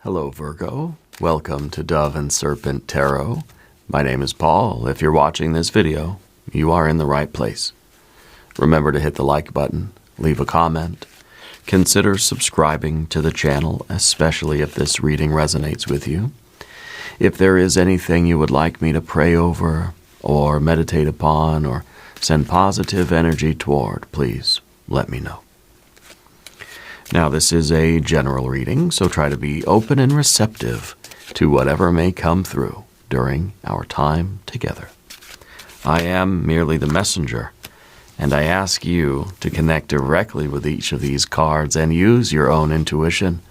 Hello, Virgo. Welcome to Dove and Serpent Tarot. My name is Paul. If you're watching this video, you are in the right place. Remember to hit the like button, leave a comment, consider subscribing to the channel, especially if this reading resonates with you. If there is anything you would like me to pray over or meditate upon or send positive energy toward, please let me know. Now, this is a general reading, so try to be open and receptive to whatever may come through during our time together. I am merely the messenger, and I ask you to connect directly with each of these cards and use your own intuition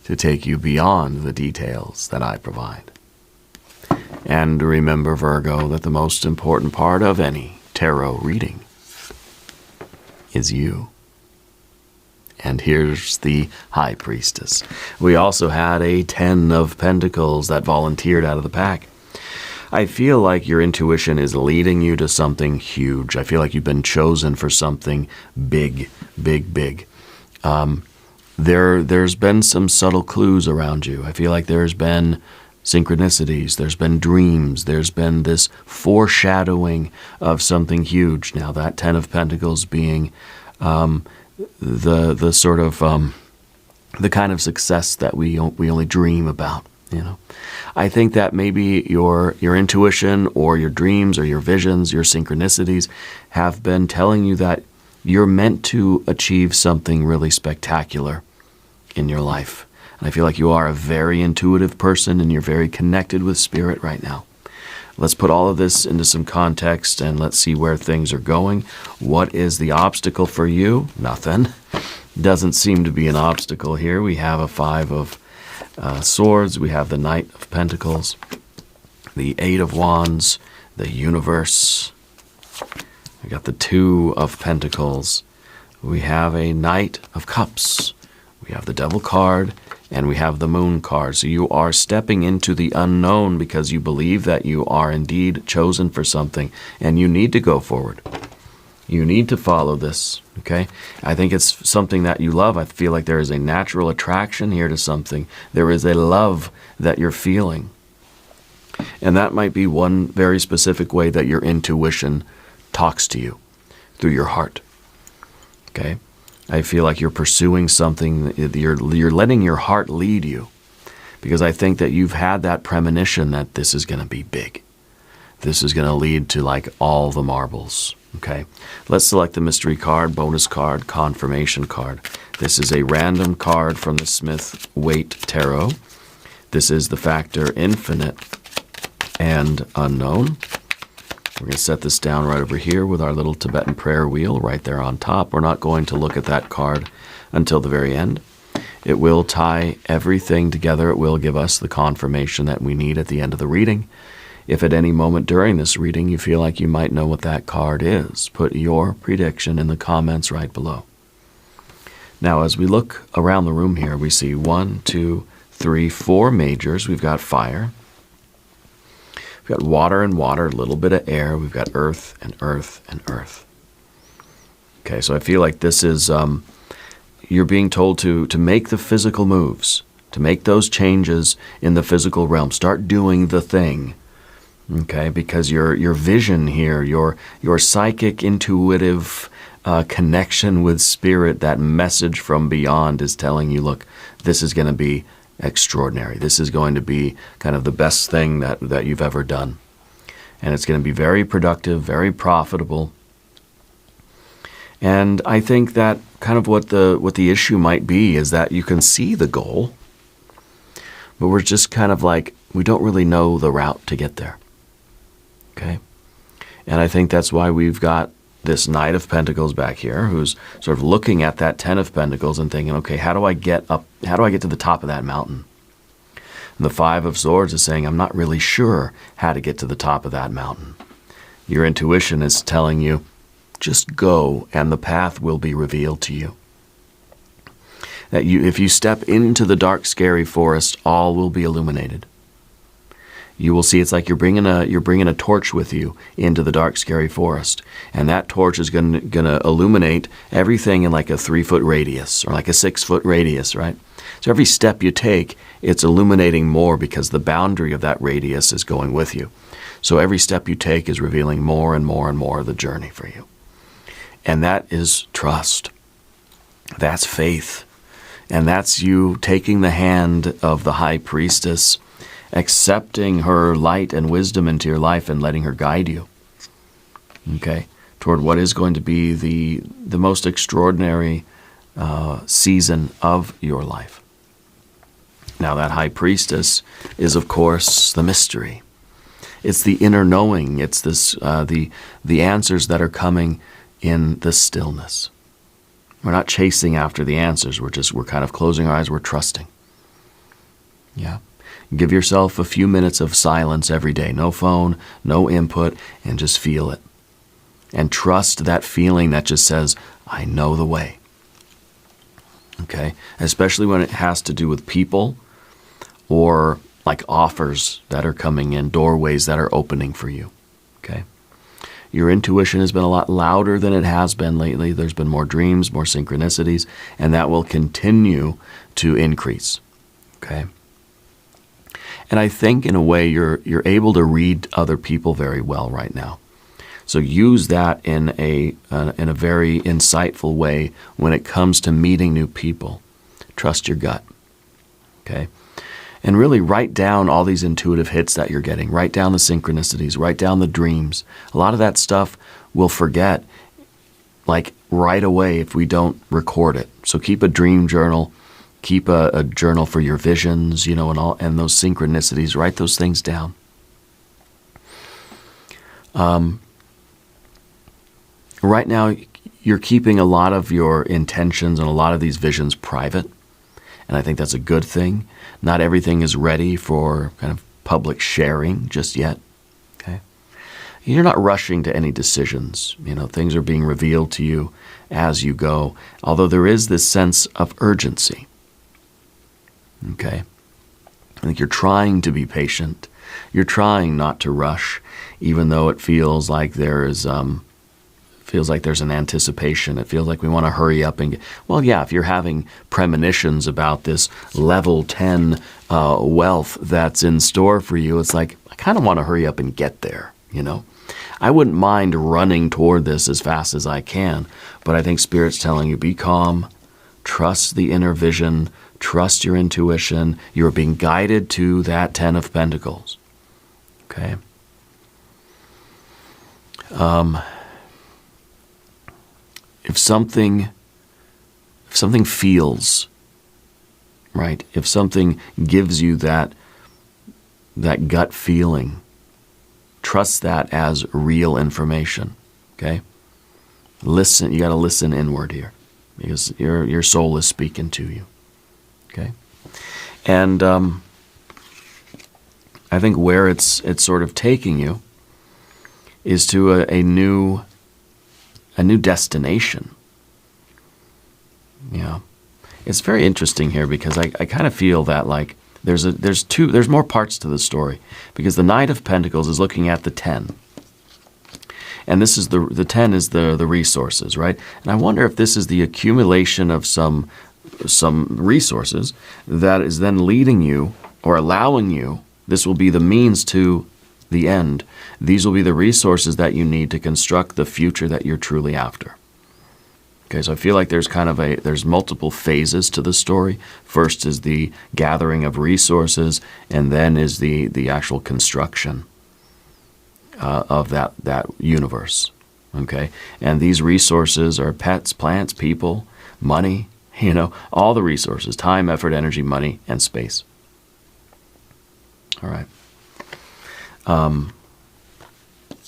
to take you beyond the details that I provide. And remember, Virgo, that the most important part of any tarot reading is you. And here's the High Priestess. We also had a 10 of Pentacles that volunteered out of the pack. I feel like your intuition is leading you to something huge. I feel like you've been chosen for something big, big, big. There's been some subtle clues around you. I feel like there's been synchronicities, there's been dreams, there's been this foreshadowing of something huge. Now, that 10 of Pentacles being the sort of the kind of success that we only dream about, you know. I think that maybe your intuition or your dreams or your visions, your synchronicities have been telling you that you're meant to achieve something really spectacular in your life. And I feel like you are a very intuitive person and you're very connected with spirit right now. Let's put all of this into some context and let's see where things are going. What is the obstacle for you? Nothing. Doesn't seem to be an obstacle here. We have a 5 of Swords. We have the Knight of Pentacles, the 8 of Wands, the Universe. We got the 2 of Pentacles. We have a Knight of Cups. We have the Devil card. And we have the Moon card. So you are stepping into the unknown because you believe that you are indeed chosen for something and you need to go forward. You need to follow this, okay? I think it's something that you love. I feel like there is a natural attraction here to something. There is a love that you're feeling. And that might be one very specific way that your intuition talks to you, through your heart, okay? I feel like you're pursuing something, you're letting your heart lead you, because I think that you've had that premonition that this is going to be big. This is going to lead to like all the marbles, okay? Let's select the mystery card, bonus card, confirmation card. This is a random card from the Smith-Waite Tarot. This is the factor infinite and unknown. We're going to set this down right over here with our little Tibetan prayer wheel right there on top. We're not going to look at that card until the very end. It will tie everything together. It will give us the confirmation that we need at the end of the reading. If at any moment during this reading you feel like you might know what that card is, put your prediction in the comments right below. Now, as we look around the room here, we see 1, 2, 3, 4 majors. We've got fire. We've got water and water, a little bit of air. We've got earth and earth and earth. Okay, so I feel like this is, you're being told to make the physical moves, to make those changes in the physical realm. Start doing the thing, okay? Because your vision here, your psychic, intuitive connection with spirit, that message from beyond is telling you, look, this is going to be extraordinary. This is going to be kind of the best thing that you've ever done. And it's going to be very productive, very profitable. And I think that kind of what the issue might be is that you can see the goal, but we're just kind of like, we don't really know the route to get there. Okay? And I think that's why we've got this Knight of Pentacles back here, who's sort of looking at that 10 of Pentacles and thinking, okay, how do I get up? How do I get to the top of that mountain? And the 5 of Swords is saying, I'm not really sure how to get to the top of that mountain. Your intuition is telling you, just go and the path will be revealed to you. That if you step into the dark, scary forest, all will be illuminated. you will see it's like you're bringing a torch with you into the dark, scary forest, and that torch is going to illuminate everything in like a 3-foot radius or like a 6-foot radius, right? So every step you take, it's illuminating more because the boundary of that radius is going with you. So every step you take is revealing more and more and more of the journey for you. And that is trust. That's faith. And that's you taking the hand of the high priestess, accepting her light and wisdom into your life and letting her guide you, okay, toward what is going to be the most extraordinary season of your life. Now, that high priestess is, of course, the mystery. It's the inner knowing. It's this the answers that are coming in the stillness. We're not chasing after the answers. We're kind of closing our eyes. We're trusting. Yeah. Give yourself a few minutes of silence every day. No phone, no input, and just feel it. And trust that feeling that just says, I know the way. Okay? Especially when it has to do with people or like offers that are coming in, doorways that are opening for you. Okay? Your intuition has been a lot louder than it has been lately. There's been more dreams, more synchronicities, and that will continue to increase. Okay? And I think in a way you're able to read other people very well right now. So use that in a very insightful way when it comes to meeting new people. Trust your gut. Okay? And really write down all these intuitive hits that you're getting. Write down the synchronicities. Write down the dreams. A lot of that stuff we'll forget like right away if we don't record it. So keep a dream journal. Keep a journal for your visions, and those synchronicities. Write those things down. Right now, you're keeping a lot of your intentions and a lot of these visions private. And I think that's a good thing. Not everything is ready for kind of public sharing just yet. Okay? You're not rushing to any decisions. Things are being revealed to you as you go. Although there is this sense of urgency. Okay? I think you're trying to be patient. You're trying not to rush, even though it feels like there's an anticipation. It feels like we want to hurry up and get... Well, yeah, if you're having premonitions about this level 10 wealth that's in store for you, it's like, I kind of want to hurry up and get there, I wouldn't mind running toward this as fast as I can, but I think Spirit's telling you, be calm, trust the inner vision, trust your intuition. You're being guided to that 10 of Pentacles. Okay? If something feels right, if something gives you that gut feeling, trust that as real information. Okay? Listen. You got to listen inward here, because your soul is speaking to you. Okay? And I think where it's sort of taking you is to a new destination. Yeah. It's very interesting here because I kind of feel that like there's more parts to the story, because the Knight of Pentacles is looking at the 10. And this is the 10 is the resources, right? And I wonder if this is the accumulation of some resources that is then leading you or allowing you. This will be the means to the end. These will be the resources that you need to construct the future that you're truly after. Okay, so I feel like there's multiple phases to the story. First is the gathering of resources, and then is the actual construction of that universe. Okay, and these resources are pets, plants, people, money, all the resources: time, effort, energy, money, and space. All right.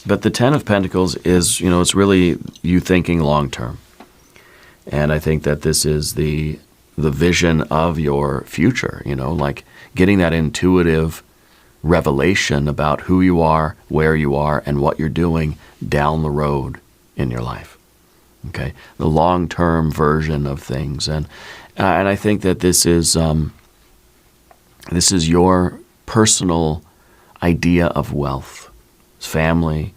But the 10 of Pentacles is, it's really you thinking long term. And I think that this is the vision of your future, like getting that intuitive revelation about who you are, where you are, and what you're doing down the road in your life. Okay? The long-term version of things. And I think that this is your personal idea of wealth. It's family,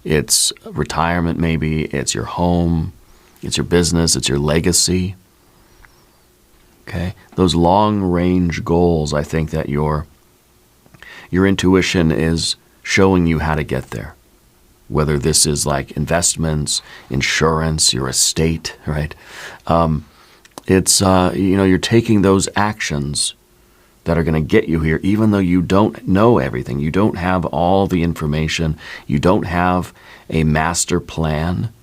it's retirement maybe, it's your home, it's your business, it's your legacy. Okay? Those long-range goals, I think that your intuition is showing you how to get there. Whether this is like investments, insurance, your estate, right? It's, you're taking those actions that are going to get you here, even though you don't know everything. You don't have all the information. You don't have a master plan.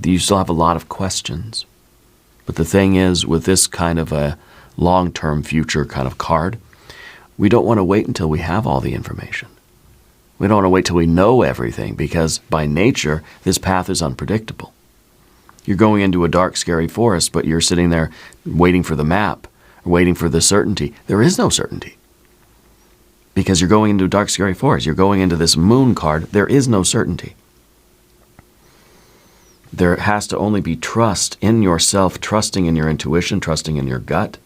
You still have a lot of questions. But the thing is, with this kind of a long-term future kind of card, we don't want to wait until we have all the information. We don't want to wait till we know everything, because by nature, this path is unpredictable. You're going into a dark, scary forest, but you're sitting there waiting for the map, waiting for the certainty. There is no certainty, because you're going into a dark, scary forest. You're going into this moon card. There is no certainty. There has to only be trust in yourself, trusting in your intuition, trusting in your gut,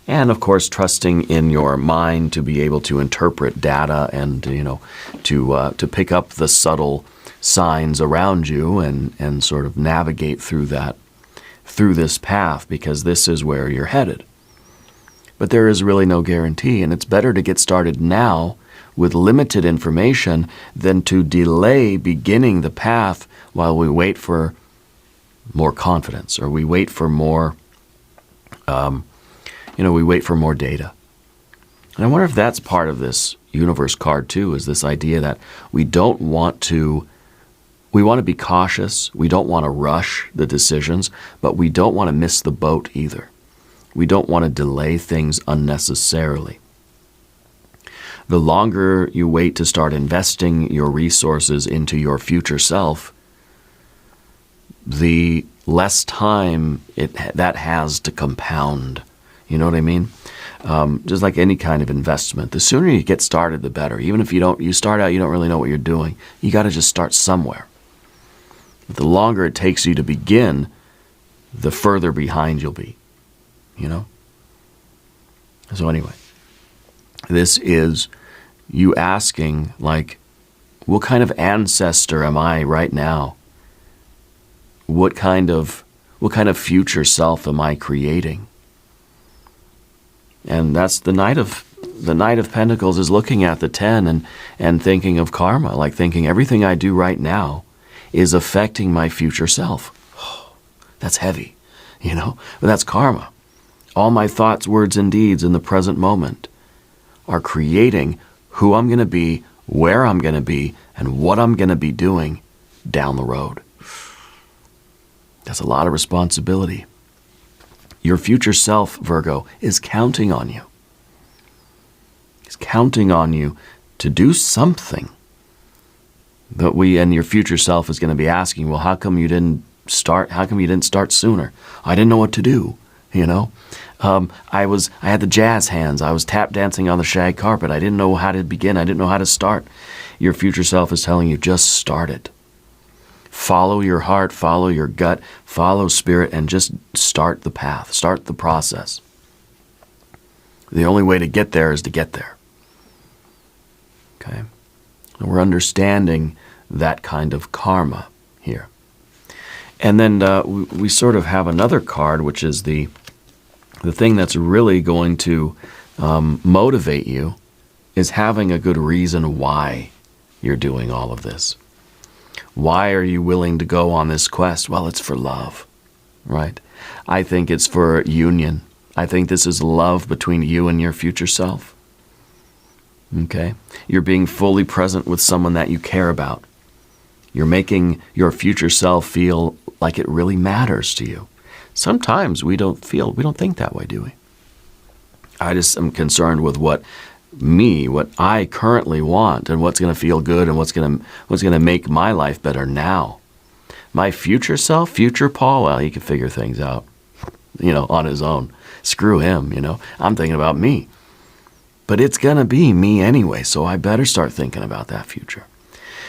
and of course, trusting in your mind to be able to interpret data and, to pick up the subtle signs around you and sort of navigate through this path, because this is where you're headed. But there is really no guarantee, and it's better to get started now with limited information than to delay beginning the path while we wait for more confidence, or we wait for more data. And I wonder if that's part of this universe card too, is this idea that we want to be cautious, we don't want to rush the decisions, but we don't want to miss the boat either. We don't want to delay things unnecessarily. The longer you wait to start investing your resources into your future self, the less time that has to compound. You know what I mean? Just like any kind of investment, the sooner you get started, the better. Even if you start out, you don't really know what you're doing. You got to just start somewhere. The longer it takes you to begin, the further behind you'll be. So anyway, this is you asking, like, what kind of ancestor am I right now? What kind of future self am I creating? And that's the Knight of Pentacles is looking at the 10 and thinking of karma, like thinking everything I do right now is affecting my future self. Oh, that's heavy, but that's karma. All my thoughts, words, and deeds in the present moment are creating who I'm going to be, where I'm going to be, and what I'm going to be doing down the road. That's a lot of responsibility. Your future self, Virgo, is counting on you. He's counting on you to do something. And your future self is going to be asking, well, how come you didn't start? How come you didn't start sooner? I didn't know what to do, I had the jazz hands. I was tap dancing on the shag carpet. I didn't know how to begin. I didn't know how to start. Your future self is telling you, just start it. Follow your heart, follow your gut, follow spirit, and just start the path, start the process. The only way to get there is to get there. Okay? And we're understanding that kind of karma here. And then we sort of have another card, which is the thing that's really going to motivate you is having a good reason why you're doing all of this. Why are you willing to go on this quest? Well, it's for love, right? I think it's for union. I think this is love between you and your future self. Okay? You're being fully present with someone that you care about. You're making your future self feel like it really matters to you. Sometimes we don't think that way, do we? I just am concerned with what I currently want, and what's going to feel good, and what's going to make my life better now. My future self, future Paul, well, he can figure things out, on his own. Screw him, I'm thinking about me. But it's going to be me anyway, so I better start thinking about that future.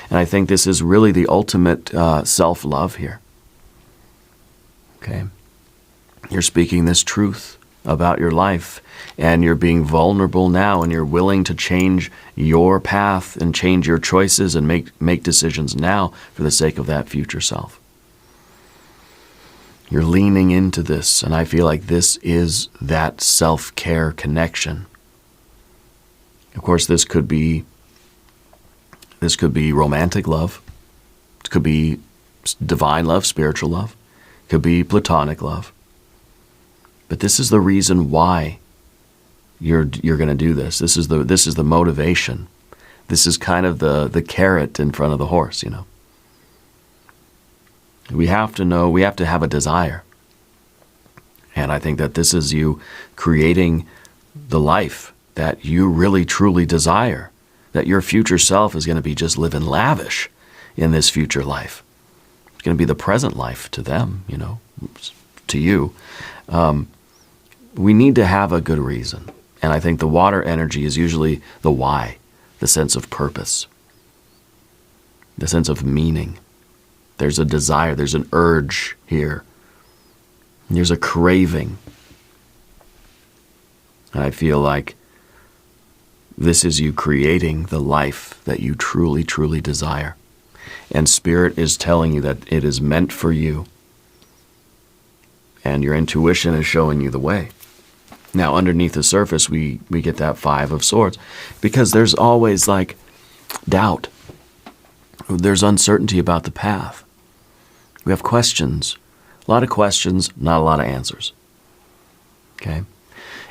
And I think this is really the ultimate self-love here. Okay? You're speaking this truth about your life, and you're being vulnerable now, and you're willing to change your path and change your choices and make decisions now for the sake of that future self. You're leaning into this, and I feel like this is that self-care connection. Of course, this could be romantic love. It could be divine love, spiritual love. It could be platonic love. But this is the reason why you're going to do this. This is the motivation. This is kind of the carrot in front of the horse, you know. We have to know, we have to have a desire. And I think that this is you creating the life that you really truly desire, that your future self is going to be just living lavish in this future life. It's going to be the present life to them, you know, to you. We need to have a good reason. And I think the water energy is usually the why, the sense of purpose, the sense of meaning. There's a desire, there's an urge here. There's a craving. And I feel like this is you creating the life that you truly, truly desire. And Spirit is telling you that it is meant for you. And your intuition is showing you the way. Now, underneath the surface, we get that Five of Swords. Because there's always, like, doubt. There's uncertainty about the path. We have questions. A lot of questions, not a lot of answers. Okay?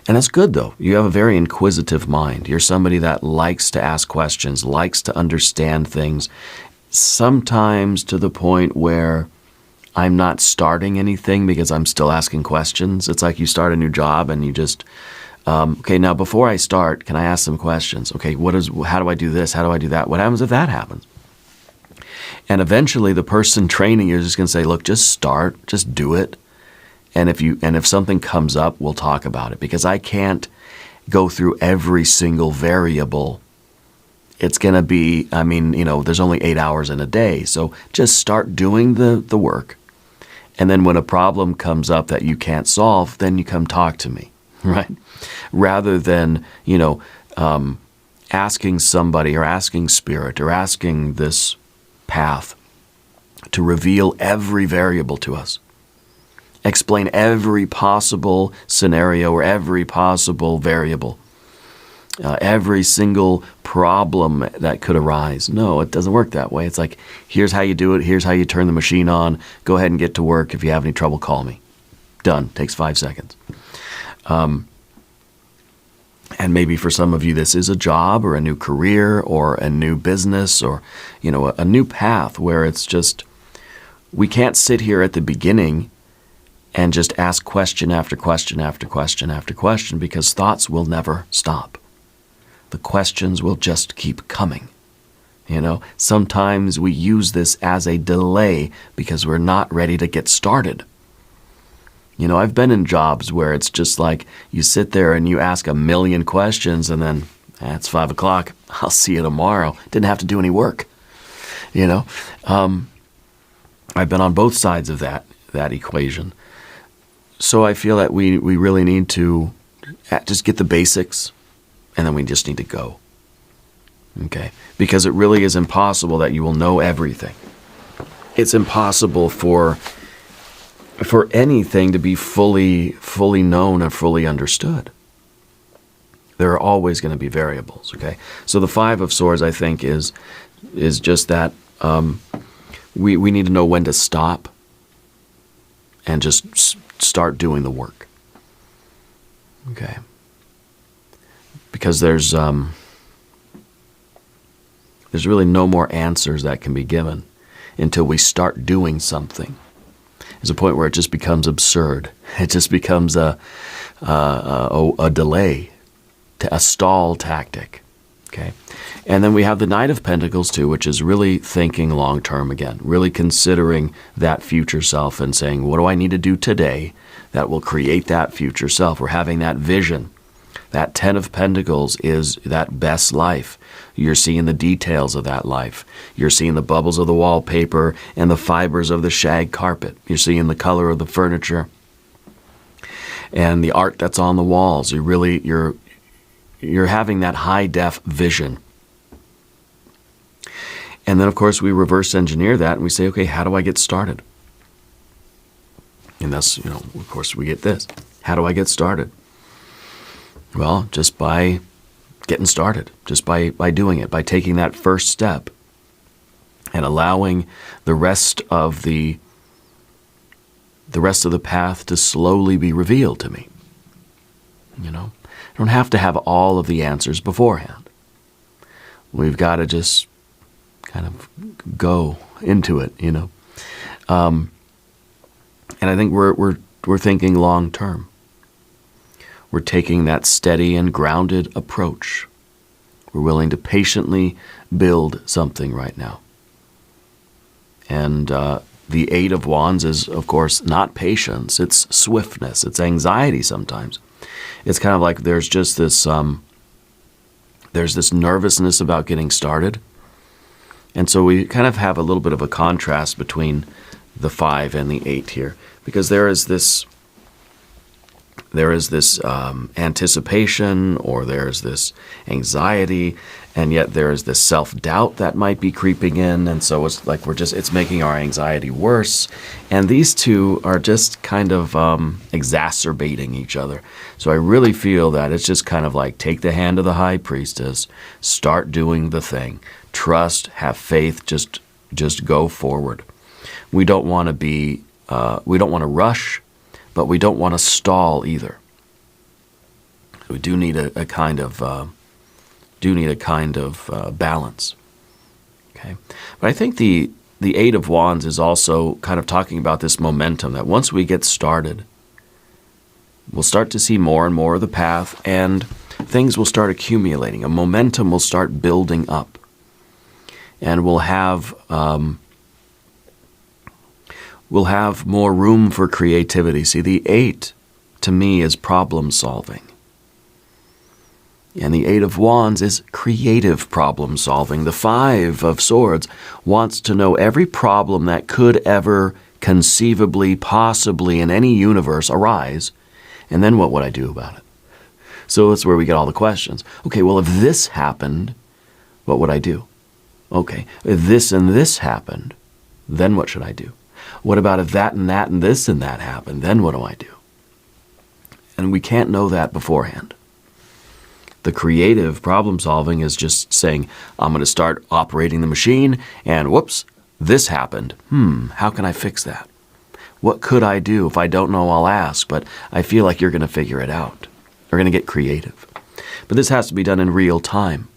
And that's good, though. You have a very inquisitive mind. You're somebody that likes to ask questions, likes to understand things, sometimes to the point where I'm not starting anything because I'm still asking questions. It's like you start a new job and you just, okay, now before I start, can I ask some questions? Okay, how do I do this? How do I do that? What happens if that happens? And eventually the person training you is just going to say, look, just start, just do it. And if something comes up, we'll talk about it, because I can't go through every single variable. It's going to be, I mean, you know, there's only 8 hours in a day. So just start doing the work. And then when a problem comes up that you can't solve, then you come talk to me, right? Rather than, you know, asking somebody or asking Spirit or asking this path to reveal every variable to us. Explain every possible scenario or every possible variable. Every single problem that could arise. No, it doesn't work that way. It's like, here's how you do it. Here's how you turn the machine on. Go ahead and get to work. If you have any trouble, call me. Done. Takes 5 seconds. And maybe for some of you, this is a job or a new career or a new business or, you know, a new path where it's just, we can't sit here at the beginning and just ask question after question after question after question, because thoughts will never stop. The questions will just keep coming. You know, sometimes we use this as a delay because we're not ready to get started. You know, I've been in jobs where it's just like you sit there and you ask a million questions and then, it's 5 o'clock. I'll see you tomorrow. Didn't have to do any work. You know, I've been on both sides of that equation. So I feel that we really need to just get the basics, and then we just need to go. Okay? Because it really is impossible that you will know everything. It's impossible for anything to be fully known and fully understood. There are always going to be variables, okay? So the Five of Swords, I think, is just that we need to know when to stop and just start doing the work. Okay? Because there's really no more answers that can be given until we start doing something. There's a point where it just becomes absurd. It just becomes a delay, a stall tactic. Okay, and then we have the Knight of Pentacles too, which is really thinking long term again, really considering that future self and saying, what do I need to do today that will create that future self? We're having that vision. That Ten of Pentacles is that best life. You're seeing the details of that life. You're seeing the bubbles of the wallpaper and the fibers of the shag carpet. You're seeing the color of the furniture. and the art that's on the walls. You're having that high def vision. And then, of course, we reverse engineer that and we say, okay, how do I get started? And that's, of course, we get this. How do I get started? Well, just by getting started, just by doing it, by taking that first step and allowing the rest of the path to slowly be revealed to me. I don't have to have all of the answers beforehand. We've got to just kind of go into it, And I think we're thinking long term. We're taking that steady and grounded approach. We're willing to patiently build something right now. And the Eight of Wands is, of course, not patience. It's swiftness. It's anxiety sometimes. It's kind of like there's just this, there's this nervousness about getting started. And so we kind of have a little bit of a contrast between the 5 and the 8 here, because there is this anticipation, or there's this anxiety, and yet there is this self-doubt that might be creeping in, and so it's like it's making our anxiety worse, and these two are just kind of exacerbating each other. So I really feel that it's just kind of like, take the hand of the high priestess, start doing the thing, trust, have faith, just go forward. We don't want to be, we don't want to rush, but we don't want to stall either. We do need a kind of balance. Okay, but I think the Eight of Wands is also kind of talking about this momentum, that once we get started, we'll start to see more and more of the path, and things will start accumulating. A momentum will start building up, and we'll have more room for creativity. See, the 8, to me, is problem solving. And the Eight of Wands is creative problem solving. The 5 of Swords wants to know every problem that could ever conceivably, possibly in any universe arise, and then what would I do about it? So that's where we get all the questions. Okay, well, if this happened, what would I do? Okay, if this and this happened, then what should I do? What about if that and that and this and that happened? Then what do I do? And we can't know that beforehand. The creative problem solving is just saying, I'm going to start operating the machine, and whoops, this happened. How can I fix that? What could I do? If I don't know, I'll ask, but I feel like you're going to figure it out. We're going to get creative. But this has to be done in real time.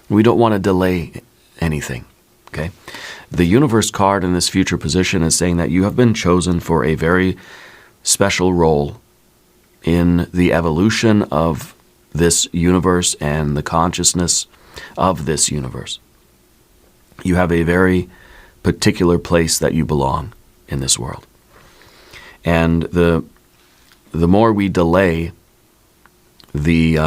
We don't want to delay anything. Okay? The universe card in this future position is saying that you have been chosen for a very special role in the evolution of this universe and the consciousness of this universe. You have a very particular place that you belong in this world. And the more we delay, the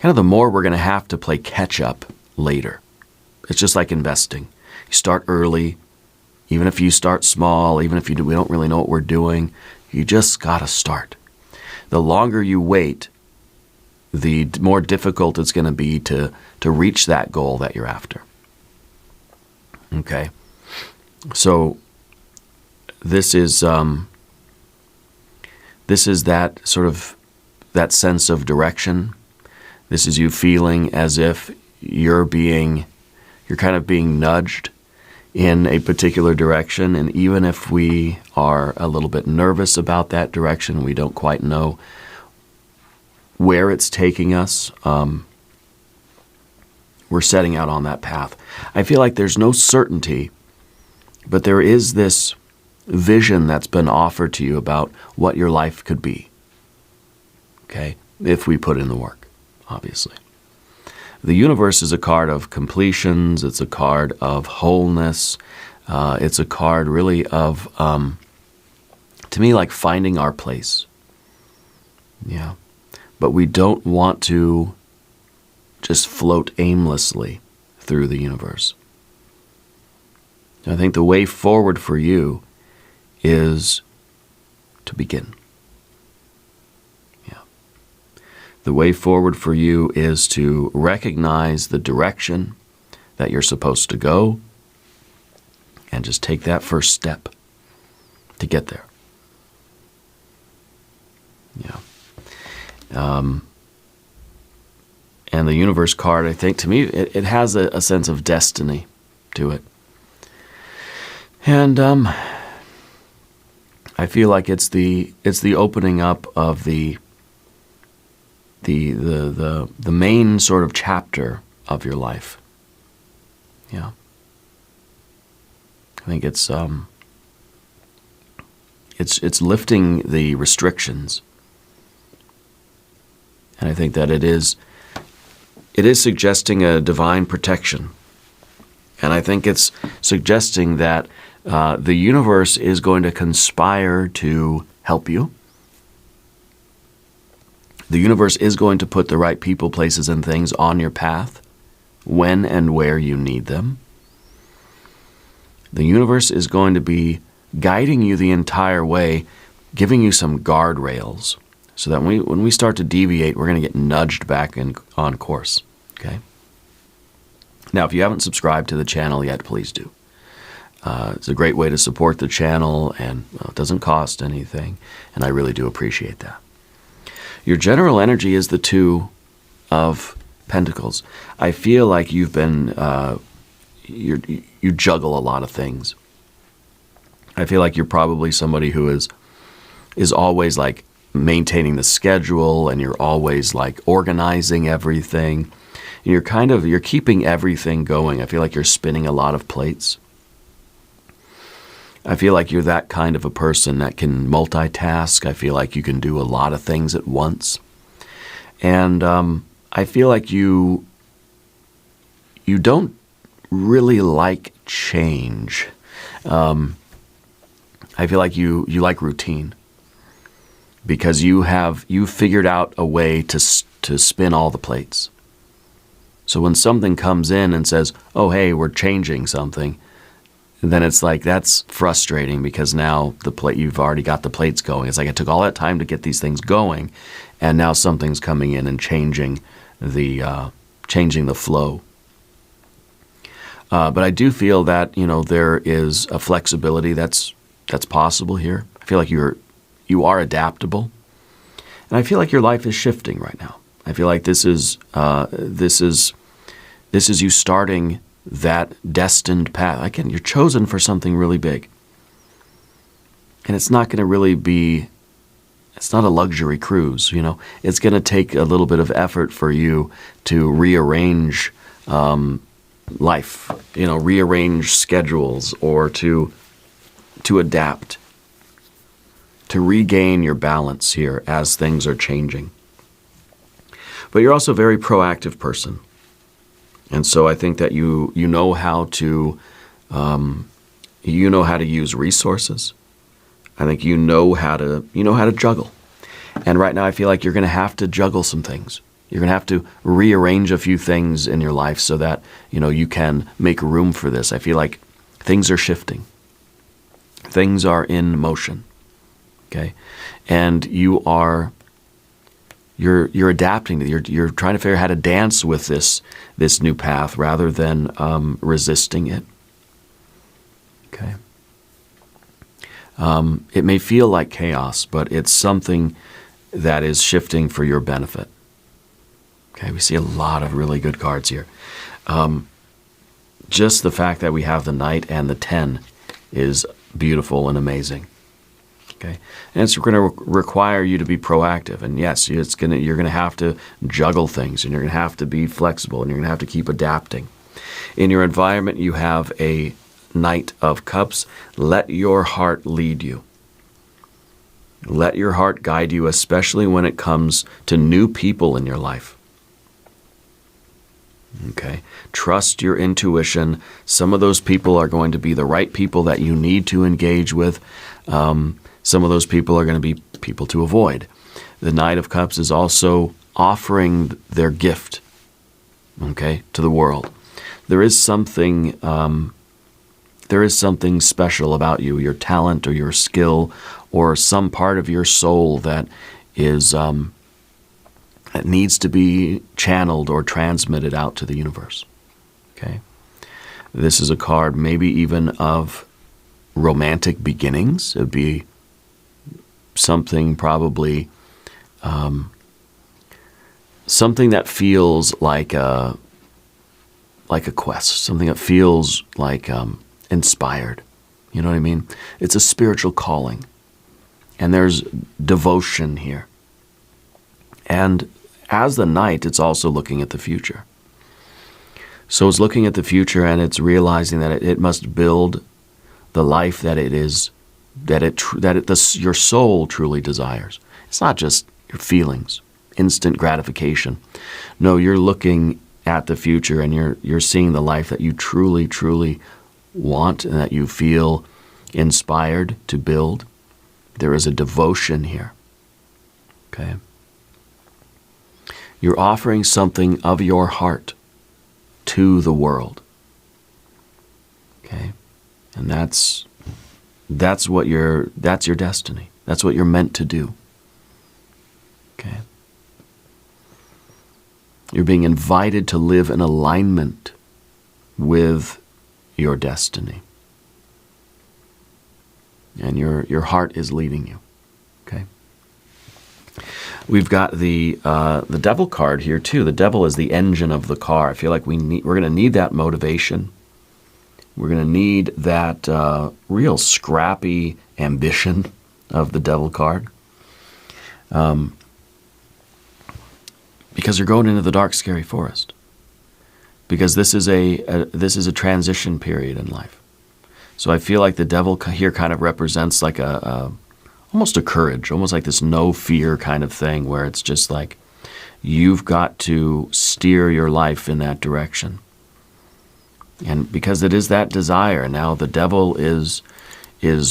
more we're going to have to play catch up later. It's just like investing. You start early, even if you start small, even if we don't really know what we're doing, you just got to start. The longer you wait, the more difficult it's going to be to reach that goal that you're after. Okay? So this is that sort of, that sense of direction. This is you feeling as if you're kind of being nudged in a particular direction, and even if we are a little bit nervous about that direction, we don't quite know where it's taking us, we're setting out on that path. I feel like there's no certainty, but there is this vision that's been offered to you about what your life could be. Okay? If we put in the work, obviously. The universe is a card of completions. It's a card of wholeness. It's a card really of, to me, like finding our place. Yeah. But we don't want to just float aimlessly through the universe. I think the way forward for you is to begin. The way forward for you is to recognize the direction that you're supposed to go and just take that first step to get there. Yeah. And the universe card, I think, to me, it has a sense of destiny to it. And I feel like it's the opening up of the main sort of chapter of your life. Yeah. I think it's lifting the restrictions. And I think that it is suggesting a divine protection. And I think it's suggesting that the universe is going to conspire to help you. The universe is going to put the right people, places, and things on your path when and where you need them. The universe is going to be guiding you the entire way, giving you some guardrails, so that when we start to deviate, we're going to get nudged back on course. Okay? Now, if you haven't subscribed to the channel yet, please do. It's a great way to support the channel, and it doesn't cost anything, and I really do appreciate that. Your general energy is the Two of Pentacles. I feel like you've been, you juggle a lot of things. I feel like you're probably somebody who is always like maintaining the schedule, and you're always like organizing everything. And you're keeping everything going. I feel like you're spinning a lot of plates. I feel like you're that kind of a person that can multitask. I feel like you can do a lot of things at once. And I feel like you don't really like change. I feel like you like routine, because you figured out a way to spin all the plates. So when something comes in and says, oh, hey, we're changing something, then it's like, that's frustrating, because now you've already got the plates going. It's like, it took all that time to get these things going, and now something's coming in and changing the flow. But I do feel that, there is a flexibility that's possible here. I feel like you are adaptable, and I feel like your life is shifting right now. I feel like this is you starting that destined path. Again, you're chosen for something really big. And it's not going to really be, it's not a luxury cruise, It's going to take a little bit of effort for you to rearrange life, rearrange schedules, or to adapt, to regain your balance here as things are changing. But you're also a very proactive person. And so I think that you know how to use resources. I think you know how to juggle. And right now I feel like you're going to have to juggle some things. You're going to have to rearrange a few things in your life so that you can make room for this. I feel like things are shifting. Things are in motion. Okay? And you're adapting. You're trying to figure out how to dance with this new path rather than resisting it. Okay. It may feel like chaos, but it's something that is shifting for your benefit. Okay, we see a lot of really good cards here. Just the fact that we have the Knight and the 10 is beautiful and amazing. Okay, and it's going to require you to be proactive, and yes, you're going to have to juggle things, and you're going to have to be flexible, and you're going to have to keep adapting. In your environment, you have a Knight of Cups. Let your heart lead you. Let your heart guide you, especially when it comes to new people in your life. Okay, trust your intuition. Some of those people are going to be the right people that you need to engage with. Some of those people are going to be people to avoid. The Knight of Cups is also offering their gift, okay, to the world. There is something special about you, your talent or your skill or some part of your soul that is that needs to be channeled or transmitted out to the universe. Okay? This is a card maybe even of romantic beginnings. It would be something probably, something that feels like a quest, something that feels like inspired. You know what I mean? It's a spiritual calling. And there's devotion here. And as the Knight, it's also looking at the future. So it's looking at the future, and it's realizing that it must build the life that it is, your soul truly desires. It's not just your feelings, instant gratification. No, you're looking at the future, and you're seeing the life that you truly, truly want and that you feel inspired to build. There is a devotion here. Okay? You're offering something of your heart to the world. Okay? And that's your destiny. That's what you're meant to do. Okay? You're being invited to live in alignment with your destiny. And your heart is leading you. Okay? We've got the Devil card here too. The Devil is the engine of the car. I feel like we're going to need that motivation. We're going to need that real scrappy ambition of the Devil card. Because you're going into the dark, scary forest. Because this is a transition period in life. So I feel like the Devil here kind of represents like almost a courage, almost like this no fear kind of thing, where it's just like you've got to steer your life in that direction. And because it is that desire, now the Devil is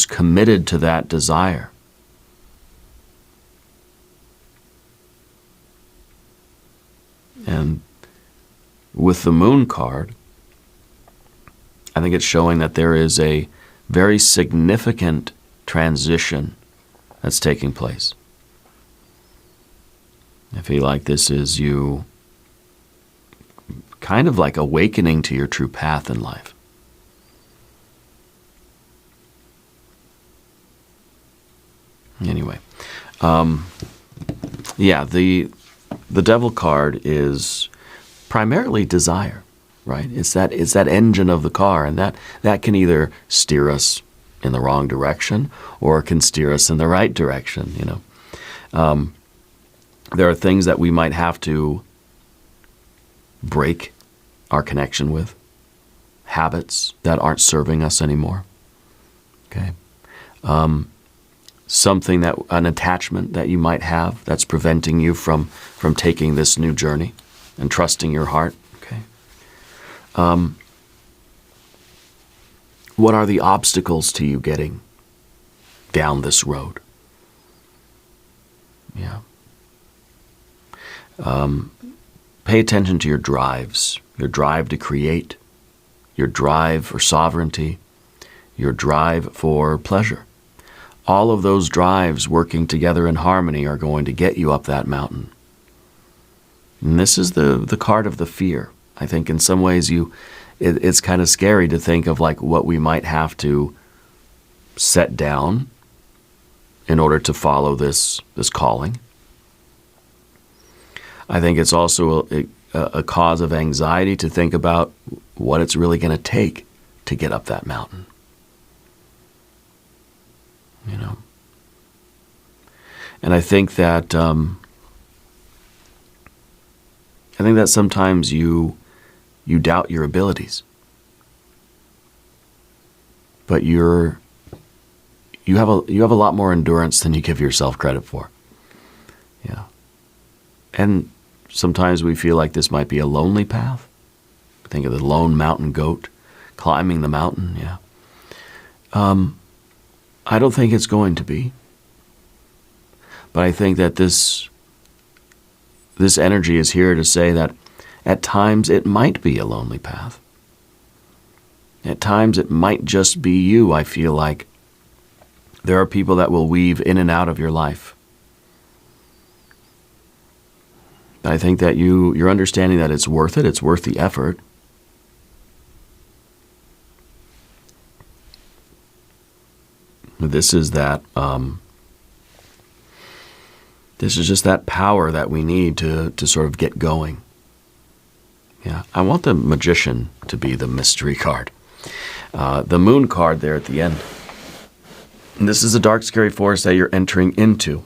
committed to that desire. And with the Moon card, I think it's showing that there is a very significant transition that's taking place. I feel like this is you kind of like awakening to your true path in life. Anyway, yeah, the Devil card is primarily desire, right? It's that engine of the car, and that can either steer us in the wrong direction or can steer us in the right direction. You know, there are things that we might have to break our connection with, habits that aren't serving us anymore. Okay, an attachment that you might have that's preventing you from taking this new journey and trusting your heart. Okay. What are the obstacles to you getting down this road? Yeah. Pay attention to your drives, your drive to create, your drive for sovereignty, your drive for pleasure. All of those drives working together in harmony are going to get you up that mountain. And this is the card of the fear. I think in some ways it's kind of scary to think of like what we might have to set down in order to follow this calling. I think it's also a cause of anxiety to think about what it's really going to take to get up that mountain. You know? And I think that sometimes you doubt your abilities. But you have a lot more endurance than you give yourself credit for. Yeah. And sometimes we feel like this might be a lonely path. Think of the lone mountain goat climbing the mountain, yeah. I don't think it's going to be. But I think that this energy is here to say that at times it might be a lonely path. At times it might just be you. I feel like there are people that will weave in and out of your life. I think that you're understanding that it's worth it. It's worth the effort. This is that. This is just that power that we need to sort of get going. Yeah, I want the Magician to be the mystery card. The Moon card there at the end. And this is a dark, scary forest that you're entering into.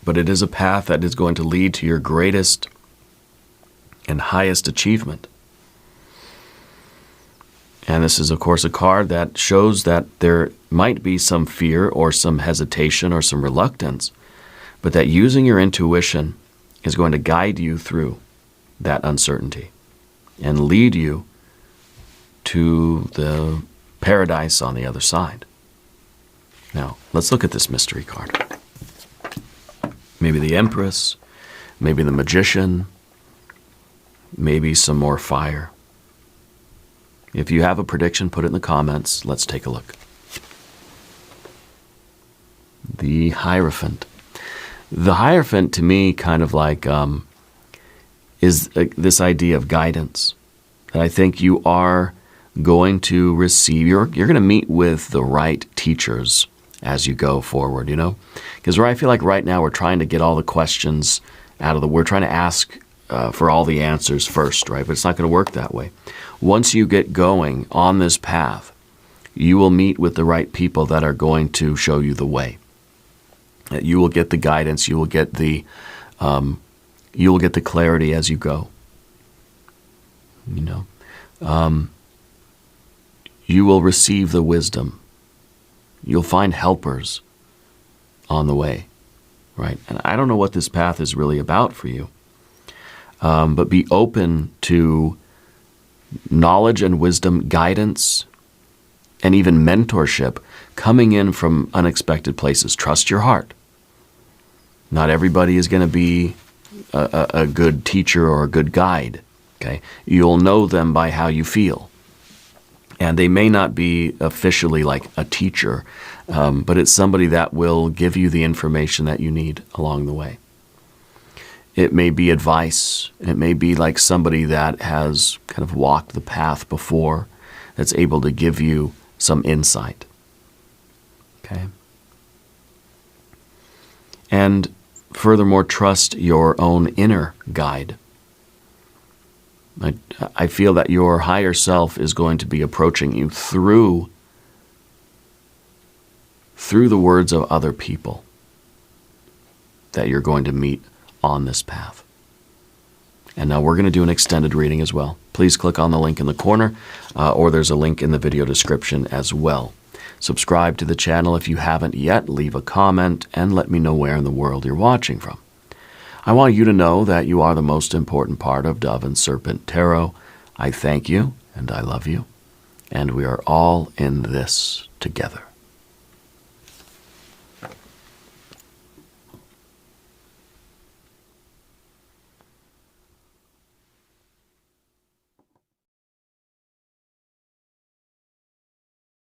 But it is a path that is going to lead to your greatest and highest achievement. And this is, of course, a card that shows that there might be some fear or some hesitation or some reluctance, but that using your intuition is going to guide you through that uncertainty and lead you to the paradise on the other side. Now, let's look at this mystery card. Maybe the Empress, maybe the Magician, maybe some more fire. If you have a prediction, put it in the comments. Let's take a look. The Hierophant. The Hierophant, to me, kind of like is this idea of guidance. And I think you are going to receive, you're going to meet with the right teachers as you go forward, you know? Because I feel like right now we're trying to get all the questions out of we're trying to ask for all the answers first, right? But it's not going to work that way. Once you get going on this path, you will meet with the right people that are going to show you the way. You will get the guidance. You will get the clarity as you go. You know, you will receive the wisdom. You'll find helpers on the way, right? And I don't know what this path is really about for you, but be open to knowledge and wisdom, guidance, and even mentorship coming in from unexpected places. Trust your heart. Not everybody is going to be a good teacher or a good guide. Okay, you'll know them by how you feel, and they may not be officially like a teacher, but it's somebody that will give you the information that you need along the way. It may be advice. It may be like somebody that has kind of walked the path before, that's able to give you some insight. Okay? And furthermore, trust your own inner guide. I feel that your higher self is going to be approaching you through the words of other people that you're going to meet on this path. And now we're going to do an extended reading as well. Please click on the link in the corner, or there's a link in the video description as well. Subscribe to the channel if you haven't yet. Leave a comment and let me know where in the world you're watching from. I want you to know that you are the most important part of Dove and Serpent Tarot. I thank you and I love you, and we are all in this together.